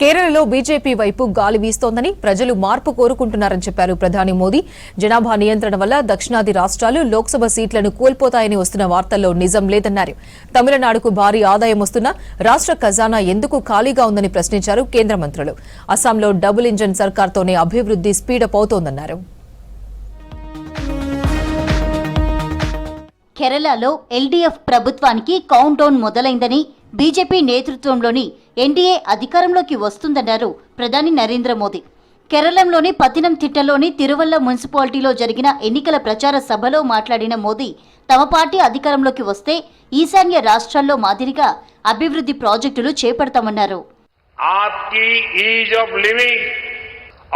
కేరళలో బీజేపీ వైపు గాలి వీస్తోందని ప్రజలు మార్పు కోరుకుంటున్నారని చెప్పారు ప్రధాని మోదీ. జనాభా నియంత్రణ వల్ల దక్షిణాది రాష్ట్రాలు లోక్సభ సీట్లను కోల్పోతాయని వస్తున్న వార్తల్లో నిజం లేదన్నారు. తమిళనాడుకు భారీ ఆదాయం వస్తున్నా రాష్ట్ర ఖజానా ఎందుకు ఖాళీగా ఉందని ప్రశ్నించారు కేంద్ర మంత్రులు. అస్సాంలో డబుల్ ఇంజన్ సర్కార్తోనే అభివృద్ధి స్పీడప్ అవుతోందన్నారు. కేరళలో ఎల్డీఎఫ్ ప్రభుత్వానికి కౌంట్ డౌన్ మొదలైందని, బీజేపీ నేతృత్వంలోని ఎన్డీఏ అధికారంలోకి వస్తుందన్నారు ప్రధాని నరేంద్ర మోదీ. కేరళంలోని పతినంతిట్టలోని తిరువల్ల మున్సిపాలిటీలో జరిగిన ఎన్నికల ప్రచార సభలో మాట్లాడిన మోదీ, తమ పార్టీ అధికారంలోకి వస్తే ఈశాన్య రాష్ట్రాల్లో మాదిరిగా అభివృద్ధి ప్రాజెక్టులు చేపడతామన్నారు. आपकी ईज ऑफ लिविंग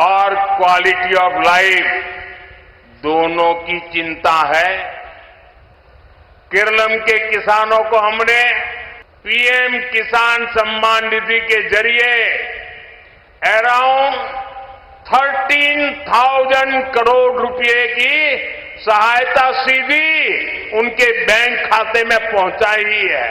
और क्वालिटी ऑफ लाइफ दोनों की चिंता है. केरलम के किसानों को हमने पीएम किसान सम्मान निधि के जरिए अराउंड 13,000 करोड़ रुपए की सहायता सीधी उनके बैंक खाते में पहुंचाई है.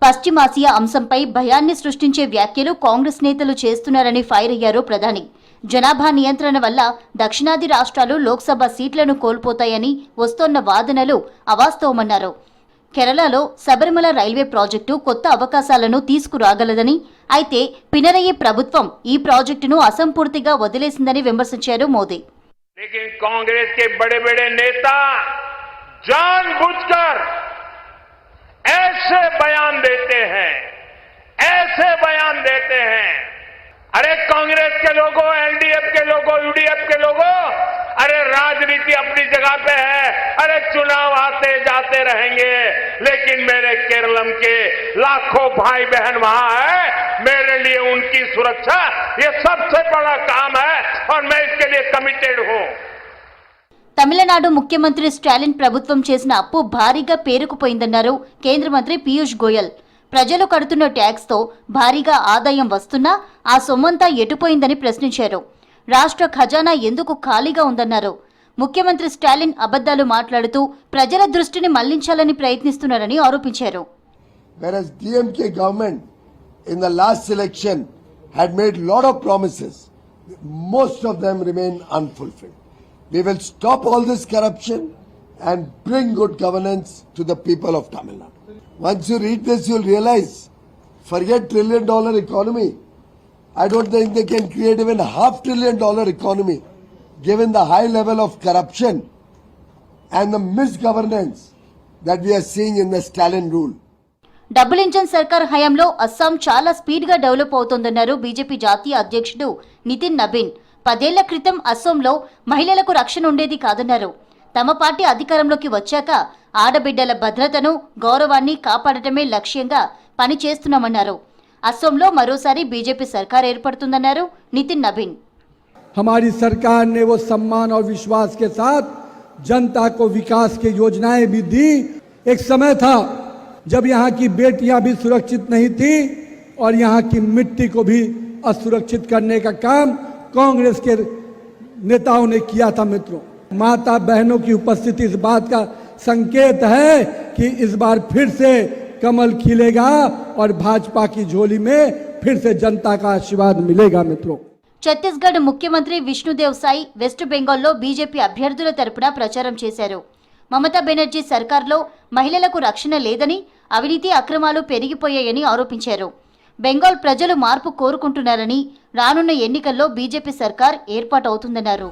పశ్చిమాసియా అంశంపై భయాన్ని సృష్టించే వ్యాఖ్యలు కాంగ్రెస్ నేతలు చేస్తున్నారని ఫైర్ అయ్యారు ప్రధాని. జనాభా నియంత్రణ వల్ల దక్షిణాది రాష్ట్రాలు లోక్సభ సీట్లను కోల్పోతాయని వస్తోన్న వాదనలు అవాస్తవమన్నారు. కేరళలో శబరిమల రైల్వే ప్రాజెక్టు కొత్త అవకాశాలను తీసుకురాగలదని, అయితే పినరయి ప్రభుత్వం ఈ ప్రాజెక్టును అసంపూర్తిగా వదిలేసిందని విమర్శించారు మోదీ. लेकिन कांग्रेस के बड़े बड़े नेता जानबूझकर ऐसे बयान देते हैं. अरे कांग्रेस के लोगों, एलडीएफ के लोगों, यूडीएफ के लोगों, अरे राजनीति अपनी जगह पे है. अरे चुनाव आते जाते रहेंगे, लेकिन मेरे केरलम के लाखों भाई बहन वहां है. मेरे लिए उनकी सुरक्षा ये सबसे बड़ा काम है और मैं इसके लिए कमिटेड हूं. తమిళనాడు ముఖ్యమంత్రి స్టాలిన్ ప్రభుత్వం చేసిన అప్పు భారీగా పేరుకుపోయిందన్నారు కేంద్ర మంత్రి పీయూష్ గోయల్. ప్రజలు కడుతున్న ట్యాక్స్తో భారీగా ఆదాయం వస్తున్నా ఆ సొమ్మంతా ఎటుపోయిందని ప్రశ్నించారు. రాష్ట్ర ఖజానా ఎందుకు ఖాళీగా ఉందన్నారు. ముఖ్యమంత్రి స్టాలిన్ అబద్ధాలు మాట్లాడుతూ ప్రజల దృష్టిని మళ్లించాలని ప్రయత్నిస్తున్నారని ఆరోపించారు. Whereas DMK government in the last election had made lot of promises, most of them remain unfulfilled. We will stop all this corruption and bring good governance to the people of Tamil Nadu. Once you read this, you'll realize, forget $1 trillion economy. I don't think they can create even $500 billion economy, given the high level of corruption and the misgovernance that we are seeing in the Stalin rule. Double engine సర్కార్ హయాంలో అస్సాం చాలా speed గా develop అవుతోందన్నారు BJP జాతీయ అధ్యక్షుడు నితిన్ నబీన్. 10 ఏళ్ల క్రితం అస్సాంలో మహిళలకు రక్షణ ఉండేది కాదన్నారు. తమ పార్టీ అధికారంలోకి వచ్చాక ఆడబిడ్డల భద్రతను, గౌరవాన్ని కాపాడటమే లక్ష్యంగా పనిచేస్తున్నామన్నారు. అస్సాంలో మరోసారి బీజేపీ సర్కార్ ఏర్పడుతుందన్నారు నితిన్ నబీన్. हमारी सरकार ने वो सम्मान और विश्वास के साथ जनता को विकास की योजनाएं भी दी. एक समय था जब यहाँ की बेटियां भी सुरक्षित नहीं थी और यहाँ की मिट्टी को भी असुरक्षित करने का काम कांग्रेस के नेताओं ने किया था. मित्रों, माता बहनों की उपस्थिति इस बात का संकेत है कि इस बार फिर से कमल खिलेगा और भाजपा की झोली में फिर से जनता का आशीर्वाद मिलेगा. मित्रों, ఛత్తీస్గఢ్ ముఖ్యమంత్రి విష్ణుదేవ్ సాయి వెస్ట్ బెంగాల్లో బీజేపీ అభ్యర్థుల తరపున ప్రచారం చేశారు. మమతా బెనర్జీ సర్కార్లో మహిళలకు రక్షణ లేదని, అవినీతి అక్రమాలు పెరిగిపోయాయని ఆరోపించారు. బెంగాల్ ప్రజలు మార్పు కోరుకుంటున్నారని, రానున్న ఎన్నికల్లో బీజేపీ సర్కార్ ఏర్పాటవుతుందన్నారు.